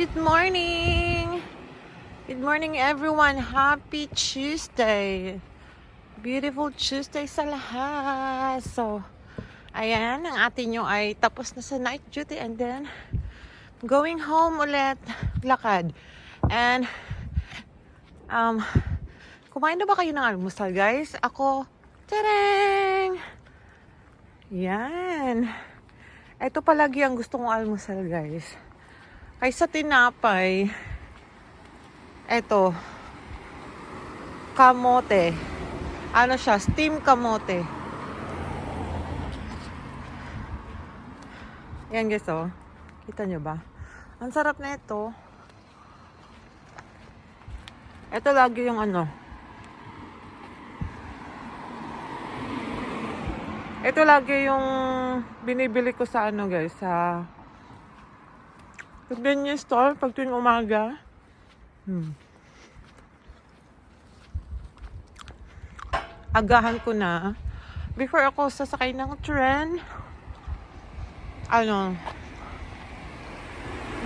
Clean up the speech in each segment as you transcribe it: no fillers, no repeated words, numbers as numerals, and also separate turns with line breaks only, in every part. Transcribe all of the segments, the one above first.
good morning! Good morning everyone! Happy Tuesday! Beautiful Tuesday sa lahat! So, ayan, ang atin nyo ay tapos na sa night duty and then going home ulit, lakad. And, kumain na ba kayo ng almusal guys? Ako, tarang! Yan! Ito palagi ang gusto kong almusal guys. Kaysa tinapay, eto, kamote. Ano siya? Steam kamote. Yan guys, oh. Kita nyo ba? Ang sarap na ito. Ito lagi yung ano. Ito lagi yung binibili ko sa ano guys, sa convenience store pag tuwing umaga. Agahan ko na. Before ako sasakay ng tren,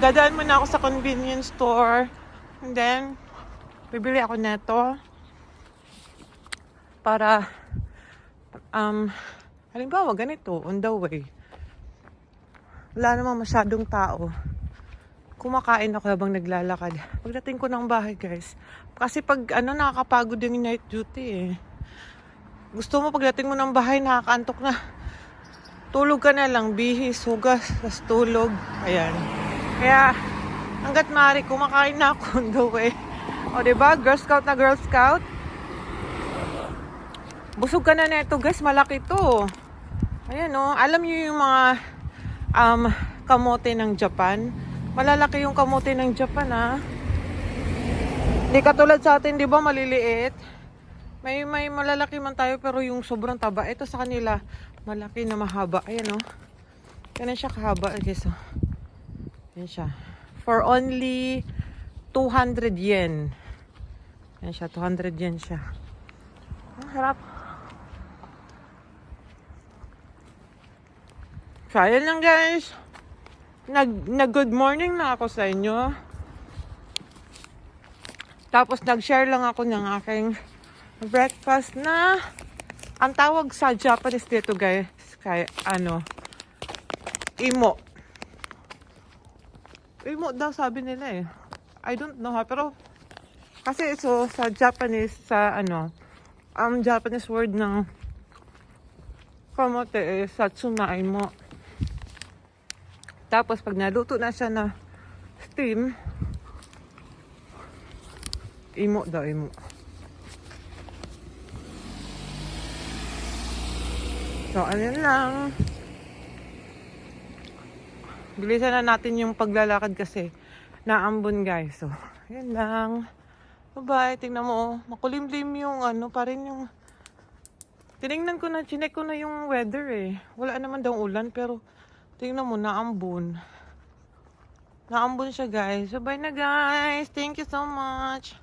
dadaan muna ako sa convenience store. And then, bibili ako neto. Para, halimbawa ganito, on the way. Wala namang masyadong tao. Kumakain ako habang naglalakad. Pagdating ko ng bahay, guys. Kasi pag nakakapagod yung night duty eh. Gusto mo pagdating mo ng bahay, nakakaantok na. Tulog ka na lang, bihis, hugas, tas tulog. Ayan. Kaya, hanggat maaari, kumakain na ako on the way. O diba, Girl Scout na Girl Scout. Busog ka na neto, guys. Malaki to. Ayan o. Alam niyo yung mga kamote ng Japan. Malalaki yung kamote ng Japan, ha. Hindi katulad sa atin, di ba, maliliit. May malalaki man tayo, pero yung sobrang taba. Ito sa kanila, malaki na mahaba. Ayan, oh. Ganun siya kahaba. Okay, so. Ayan siya. For only 200 yen. Ayan siya, 200 yen siya. Ang harap. So, ayan lang, guys. Nag-good morning na ako sa inyo. Tapos nag-share lang ako ng aking breakfast na ang tawag sa Japanese dito guys kay imo. Imo daw sabi nila eh. I don't know ha, pero kasi so sa Japanese ang Japanese word ng kamote is satsuma imo. Tapos pag naluto na siya na steam, imo daw, imo. So, ano lang. Bilisan na natin yung paglalakad kasi naambon guys. So, yan lang. Bye-bye. Tingnan mo, makulimlim yung parin yung tinignan ko na, chinek ko na yung weather eh. Wala naman daw ulan pero tingnan mo, naambon. Naambon siya guys. So, bye na guys. Thank you so much.